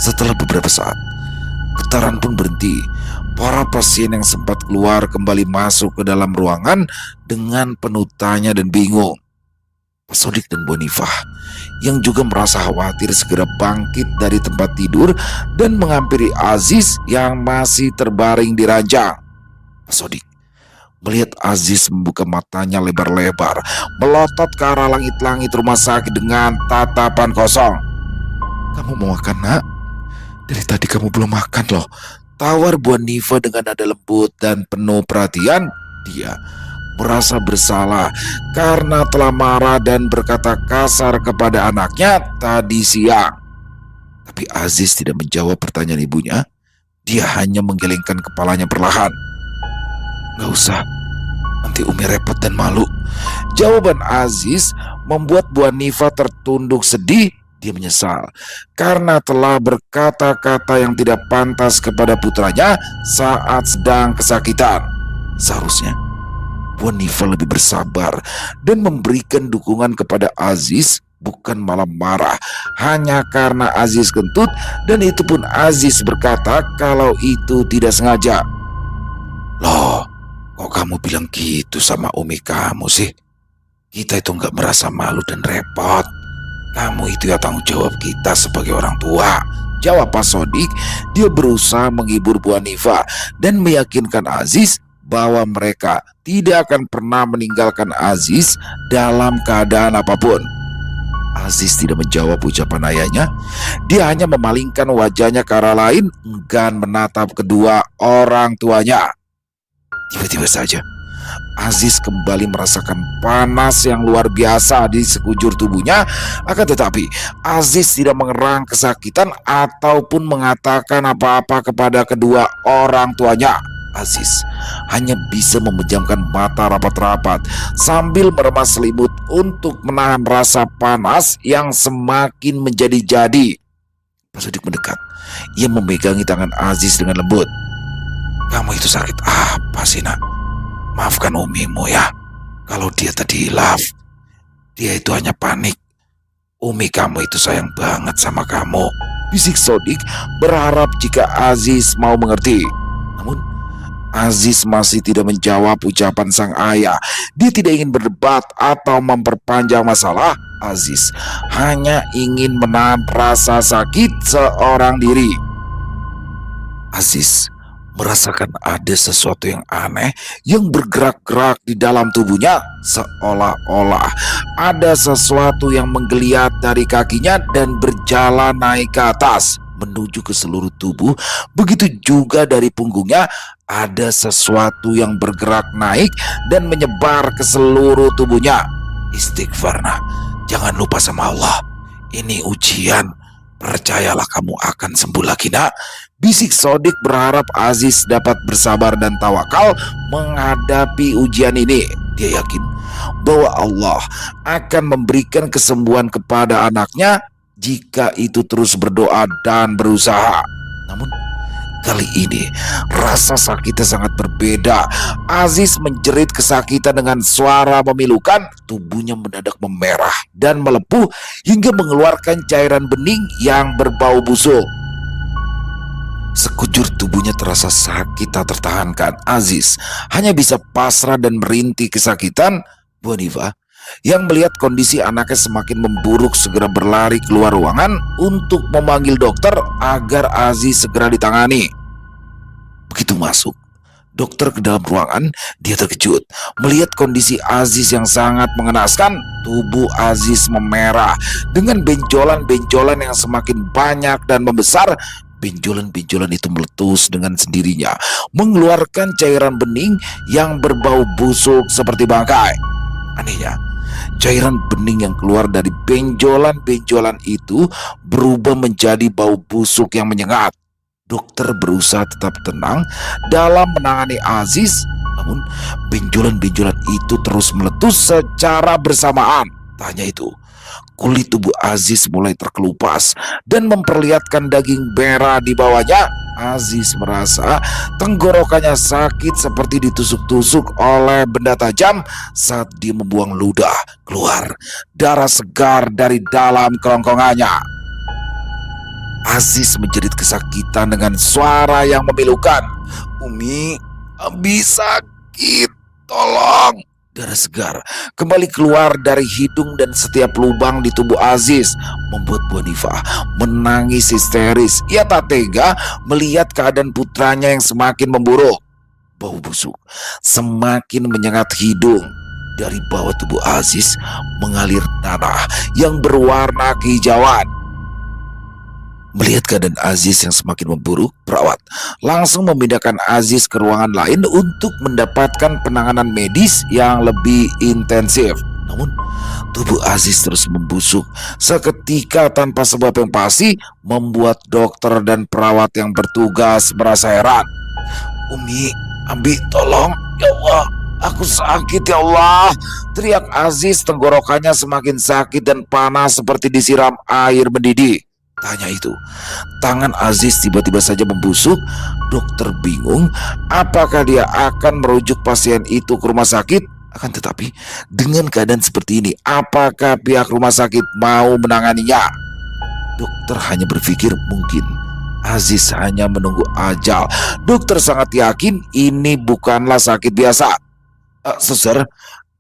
Setelah beberapa saat, getaran pun berhenti. Para pasien yang sempat keluar kembali masuk ke dalam ruangan dengan penuh tanya dan bingung. Pak Sodik dan Bu Hanifa yang juga merasa khawatir segera bangkit dari tempat tidur dan menghampiri Aziz yang masih terbaring di ranjang. Pak Sodik melihat Aziz membuka matanya lebar-lebar, melotot ke arah langit-langit rumah sakit dengan tatapan kosong. "Kamu mau makan, nak? Dari tadi kamu belum makan loh," tawar Bu Hanifa dengan nada lembut dan penuh perhatian. Dia merasa bersalah karena telah marah dan berkata kasar kepada anaknya tadi siang. Tapi Aziz tidak menjawab pertanyaan ibunya. Dia hanya menggelengkan kepalanya perlahan. "Gak usah, nanti Umi repot dan malu." Jawaban Aziz membuat Bu Hanifa tertunduk sedih. Dia menyesal karena telah berkata-kata yang tidak pantas kepada putranya saat sedang kesakitan. Seharusnya Bu Hanifa lebih bersabar dan memberikan dukungan kepada Aziz, bukan malah marah hanya karena Aziz kentut, dan itu pun Aziz berkata kalau itu tidak sengaja. "Loh, kok kamu bilang gitu sama Umi kamu sih? Kita itu nggak merasa malu dan repot. Kamu itu ya tanggung jawab kita sebagai orang tua," jawab Pak Sodik. Dia berusaha menghibur Bu Hanifa dan meyakinkan Aziz bahwa mereka tidak akan pernah meninggalkan Aziz dalam keadaan apapun. Aziz tidak menjawab ucapan ayahnya. Dia hanya memalingkan wajahnya ke arah lain, enggan menatap kedua orang tuanya. Tiba-tiba saja Aziz kembali merasakan panas yang luar biasa di sekujur tubuhnya. Akan tetapi Aziz tidak mengerang kesakitan ataupun mengatakan apa-apa kepada kedua orang tuanya. Aziz hanya bisa memejamkan mata rapat-rapat sambil meremas selimut untuk menahan rasa panas yang semakin menjadi-jadi. Pak Sodik mendekat. Ia memegangi tangan Aziz dengan lembut. "Kamu itu sakit apa sih, nak? Maafkan Umimu ya, kalau dia tadi hilaf. Dia itu hanya panik. Umi kamu itu sayang banget sama kamu," bisik Sodik berharap jika Aziz mau mengerti. Namun Aziz masih tidak menjawab ucapan sang ayah. Dia tidak ingin berdebat atau memperpanjang masalah. Aziz hanya ingin menahan rasa sakit seorang diri. Aziz merasakan ada sesuatu yang aneh yang bergerak-gerak di dalam tubuhnya, seolah-olah ada sesuatu yang menggeliat dari kakinya dan berjalan naik ke atas. menuju ke seluruh tubuh. Begitu juga dari punggungnya, ada sesuatu yang bergerak naik dan menyebar ke seluruh tubuhnya. Istighfar nak, jangan lupa sama Allah. Ini ujian, percayalah kamu akan sembuh lagi nak. Bisik Sodik berharap Aziz dapat bersabar dan tawakal menghadapi ujian ini. Dia yakin bahwa Allah akan memberikan kesembuhan kepada anaknya jika itu terus berdoa dan berusaha. Namun kali ini rasa sakitnya sangat berbeda. Aziz menjerit kesakitan dengan suara memilukan. Tubuhnya mendadak memerah dan melepuh hingga mengeluarkan cairan bening yang berbau busuk. Sekujur tubuhnya terasa sakit tak tertahankan. Aziz hanya bisa pasrah dan merintih kesakitan. Bu Hanifah yang melihat kondisi anaknya semakin memburuk segera berlari keluar ruangan untuk memanggil dokter agar Aziz segera ditangani. Begitu masuk dokter ke dalam ruangan, dia terkejut melihat kondisi Aziz yang sangat mengenaskan. Tubuh Aziz memerah dengan benjolan-benjolan yang semakin banyak dan membesar. Benjolan-benjolan itu meletus dengan sendirinya, mengeluarkan cairan bening yang berbau busuk seperti bangkai. Anehnya, cairan bening yang keluar dari benjolan-benjolan itu berubah menjadi bau busuk yang menyengat. Dokter berusaha tetap tenang dalam menangani Aziz, namun benjolan-benjolan itu terus meletus secara bersamaan. Tak hanya itu, kulit tubuh Aziz mulai terkelupas dan memperlihatkan daging merah di bawahnya. Aziz merasa tenggorokannya sakit seperti ditusuk-tusuk oleh benda tajam saat dia membuang ludah. Keluar darah segar dari dalam kerongkongannya. Aziz menjerit kesakitan dengan suara yang memilukan. Umi, Abi sakit, tolong. Darah segar kembali keluar dari hidung dan setiap lubang di tubuh Aziz, membuat Bu Hanifah menangis histeris. Ia tak tega melihat keadaan putranya yang semakin memburuk. Bau busuk semakin menyengat hidung. Dari bawah tubuh Aziz mengalir nanah yang berwarna kehijauan. Melihat keadaan Aziz yang semakin memburuk, perawat langsung memindahkan Aziz ke ruangan lain untuk mendapatkan penanganan medis yang lebih intensif. Namun, tubuh Aziz terus membusuk seketika tanpa sebab yang pasti, membuat dokter dan perawat yang bertugas merasa heran. Umi, Abi, tolong, ya Allah, aku sakit ya Allah. Teriak Aziz, tenggorokannya semakin sakit dan panas seperti disiram air mendidih. Tanya itu, tangan Aziz tiba-tiba saja membusuk. Dokter bingung apakah dia akan merujuk pasien itu ke rumah sakit. Akan tetapi dengan keadaan seperti ini, apakah pihak rumah sakit mau menanganinya? Dokter hanya berpikir mungkin Aziz hanya menunggu ajal. Dokter sangat yakin ini bukanlah sakit biasa. Suster,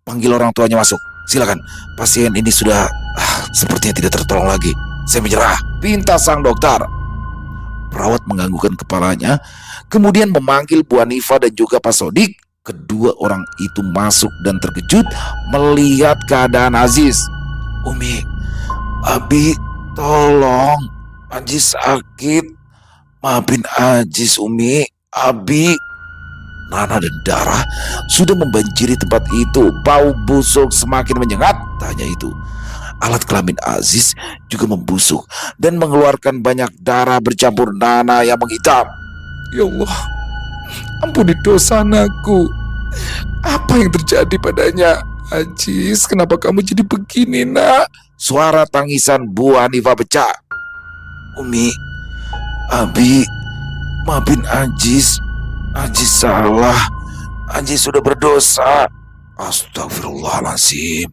panggil orang tuanya masuk. Silakan, pasien ini sudah sepertinya tidak tertolong lagi. Saya menyerah, pinta sang dokter. Perawat menganggukkan kepalanya, kemudian memanggil Bu Hanifah dan juga Pak Sodik. Kedua orang itu masuk dan terkejut melihat keadaan Aziz. Umi, Abi, tolong, Aziz sakit. Maafin Aziz, Umi, Abi. Nanah dan darah sudah membanjiri tempat itu. Bau busuk semakin menyengat. Tanya itu, alat kelamin Aziz juga membusuk dan mengeluarkan banyak darah bercampur nanah yang menghitam. Ya Allah, ampuni dosa anakku. Apa yang terjadi padanya? Aziz, kenapa kamu jadi begini, nak? Suara tangisan Bu Hanifah pecah. Umi, Abi, maafin Aziz. Aziz salah. Aziz sudah berdosa. Astagfirullahaladzim.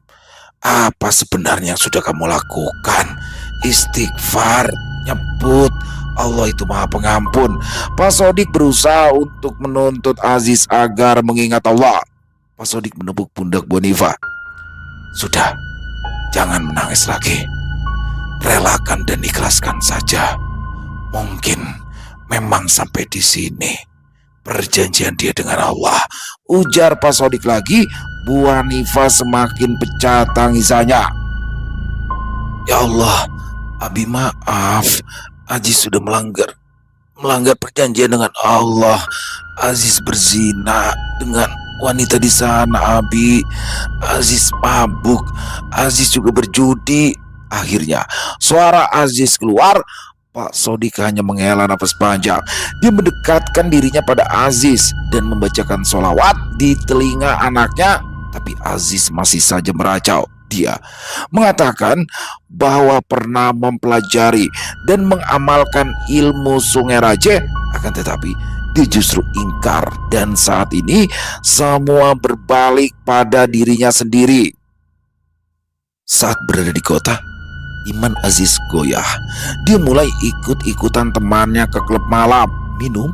Apa sebenarnya yang sudah kamu lakukan? Istighfar, nyebut Allah itu maha pengampun. Pak Sodik berusaha untuk menuntut Aziz agar mengingat Allah. Pak Sodik menepuk pundak Bu Hanifah. Sudah, jangan menangis lagi. Relakan dan ikhlaskan saja. Mungkin memang sampai di sini perjanjian dia dengan Allah, ujar Pak Sodik lagi. Bu Hanifah semakin pecah tangisannya. Ya Allah, Abi maaf. Aziz sudah melanggar perjanjian dengan Allah. Aziz berzina dengan wanita di sana, Abi. Aziz mabuk. Aziz juga berjudi. Akhirnya suara Aziz keluar. Pak Sodik hanya menghela nafas panjang. Dia mendekatkan dirinya pada Aziz dan membacakan sholawat di telinga anaknya. Tapi Aziz masih saja meracau. Dia mengatakan bahwa pernah mempelajari dan mengamalkan ilmu Sungai Raje, akan tetapi dia justru ingkar, dan saat ini semua berbalik pada dirinya sendiri. Saat berada di kota, iman Aziz goyah. Dia mulai ikut-ikutan temannya ke klub malam, minum,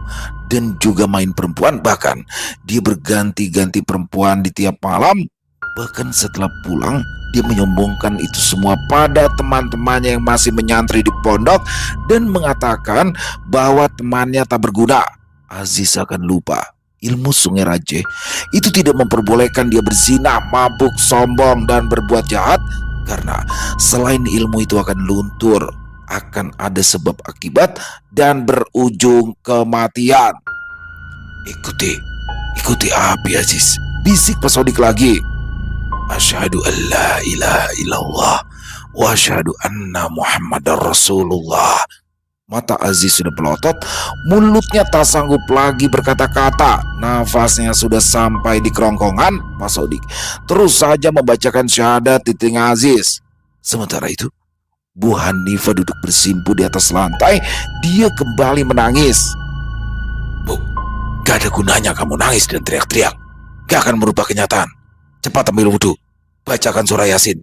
dan juga main perempuan. Bahkan dia berganti-ganti perempuan di tiap malam. Bahkan setelah pulang, dia menyombongkan itu semua pada teman-temannya yang masih menyantri di pondok dan mengatakan bahwa temannya tak berguna. Aziz akan lupa ilmu Sungai Raje itu tidak memperbolehkan dia berzina, mabuk, sombong, dan berbuat jahat, karena selain ilmu itu akan luntur, akan ada sebab akibat dan berujung kematian. Ikuti Abi Aziz, bisik Pak Sodik lagi. Asyhadu an la ilaha illallah wa asyhadu anna Muhammadar Rasulullah. Mata Aziz sudah melotot, mulutnya tak sanggup lagi berkata-kata, nafasnya sudah sampai di kerongkongan. Pak Sodik terus saja membacakan syahadat di telinga Aziz. Sementara itu, Bu Hanifah duduk bersimpu di atas lantai. Dia kembali menangis. Bu, gak ada gunanya kamu nangis dan teriak-teriak. Gak akan merubah kenyataan. Cepat ambil wudhu, bacakan surah Yasin,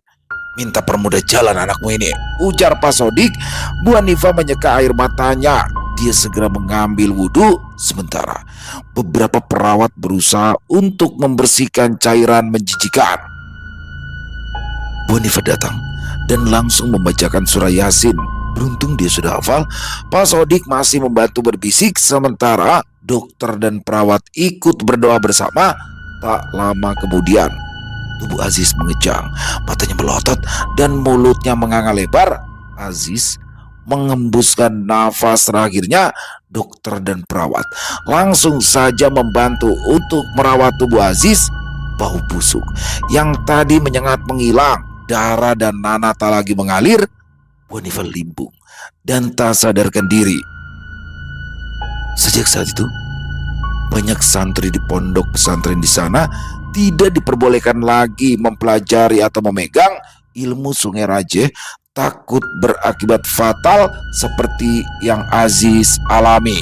minta permudah jalan anakmu ini, ujar Pak Sodik. Bu Hanifah menyeka air matanya. Dia segera mengambil wudhu. Sementara beberapa perawat berusaha untuk membersihkan cairan menjijikan. Bu Hanifah datang dan langsung membacakan surah Yasin. Beruntung dia sudah hafal. Pak Sodik masih membantu berbisik, sementara dokter dan perawat ikut berdoa bersama. Tak lama kemudian, tubuh Aziz mengejang, matanya melotot dan mulutnya menganga lebar. Aziz mengembuskan nafas terakhirnya. Dokter dan perawat langsung saja membantu untuk merawat tubuh Aziz. Bau busuk yang tadi menyengat menghilang, darah dan nanah tak lagi mengalir. Bu Hanifah limbung dan tak sadarkan diri. Sejak saat itu, banyak santri di pondok pesantren di sana tidak diperbolehkan lagi mempelajari atau memegang ilmu Sungai Raje, takut berakibat fatal seperti yang Aziz alami.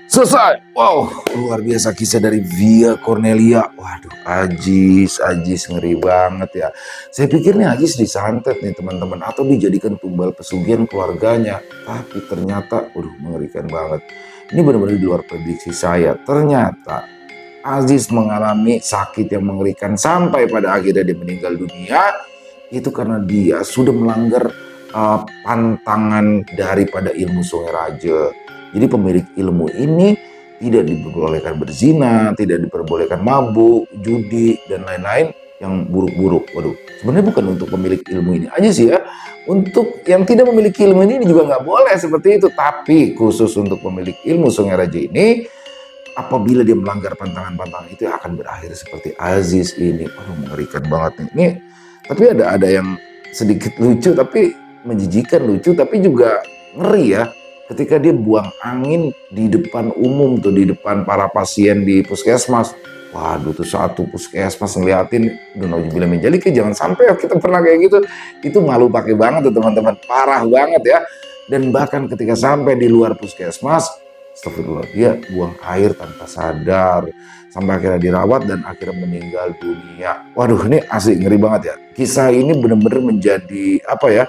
Selesai. Wow, luar biasa kisah dari Via Cornelia. Waduh, Aziz ngeri banget ya. Saya pikir nih Aziz disantet nih teman-teman, atau dijadikan tumbal pesugihan keluarganya. Tapi ternyata, mengerikan banget. Ini benar-benar di luar prediksi saya. Ternyata Aziz mengalami sakit yang mengerikan sampai pada akhirnya dia meninggal dunia. Itu karena dia sudah melanggar pantangan daripada ilmu Sungai Raje. Jadi pemilik ilmu ini tidak diperbolehkan berzina, tidak diperbolehkan mabuk, judi, dan lain-lain yang buruk-buruk. Waduh, sebenarnya bukan untuk pemilik ilmu ini aja sih ya. Untuk yang tidak memiliki ilmu ini juga nggak boleh seperti itu. Tapi khusus untuk pemilik ilmu Sungai Raje ini, apabila dia melanggar pantangan-pantangan itu akan berakhir seperti Aziz ini. Waduh, mengerikan banget nih. Ini, tapi ada yang sedikit lucu, tapi menjijikan lucu, tapi juga ngeri ya. Ketika dia buang angin di depan umum tuh, di depan para pasien di puskesmas. Waduh, tuh satu puskesmas ngeliatin, nauzubillah min dzalik, jangan sampai kita pernah kayak gitu. Itu malu pakai banget tuh teman-teman, parah banget ya. Dan bahkan ketika sampai di luar puskesmas, astagfirullah, dia buang air tanpa sadar. Sampai akhirnya dirawat dan akhirnya meninggal dunia. Waduh, ini asli ngeri banget ya. Kisah ini benar-benar menjadi apa ya,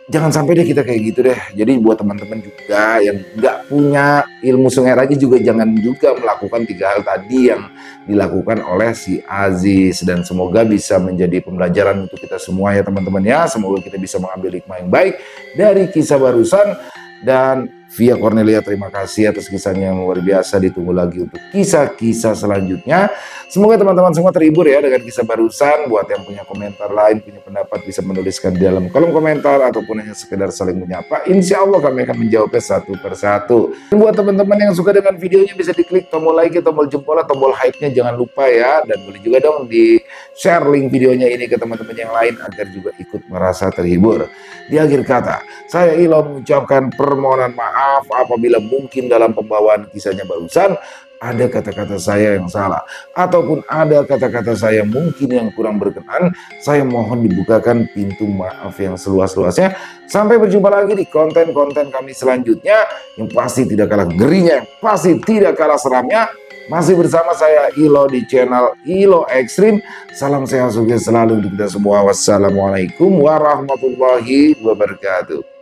jangan sampai deh kita kayak gitu deh. Jadi buat teman-teman juga yang nggak punya ilmu Sungai Raje juga jangan juga melakukan 3 hal tadi yang dilakukan oleh si Aziz. Dan semoga bisa menjadi pembelajaran untuk kita semua ya teman-teman ya. Semoga kita bisa mengambil hikmah yang baik dari kisah barusan. Dan Via Cornelia, terima kasih atas kisahnya yang luar biasa. Ditunggu lagi untuk kisah-kisah selanjutnya. Semoga teman-teman semua terhibur ya dengan kisah barusan. Buat yang punya komentar lain, punya pendapat, bisa menuliskan di dalam kolom komentar ataupun hanya sekedar saling menyapa. Insya Allah kami akan menjawabnya satu persatu. Dan buat teman-teman yang suka dengan videonya, bisa diklik tombol like, tombol jempol, tombol hype-nya jangan lupa ya. Dan boleh juga dong di share link videonya ini ke teman-teman yang lain agar juga ikut merasa terhibur. Di akhir kata, saya Ilo mengucapkan permohonan maaf apabila mungkin dalam pembawaan kisahnya barusan ada kata-kata saya yang salah ataupun ada kata-kata saya mungkin yang kurang berkenan. Saya mohon dibukakan pintu maaf yang seluas-luasnya. Sampai berjumpa lagi di konten-konten kami selanjutnya yang pasti tidak kalah ngerinya, pasti tidak kalah seramnya. Masih bersama saya Ilo di channel Ilo Ekstrim. Salam sehat sukses selalu untuk kita semua. Wassalamualaikum warahmatullahi wabarakatuh.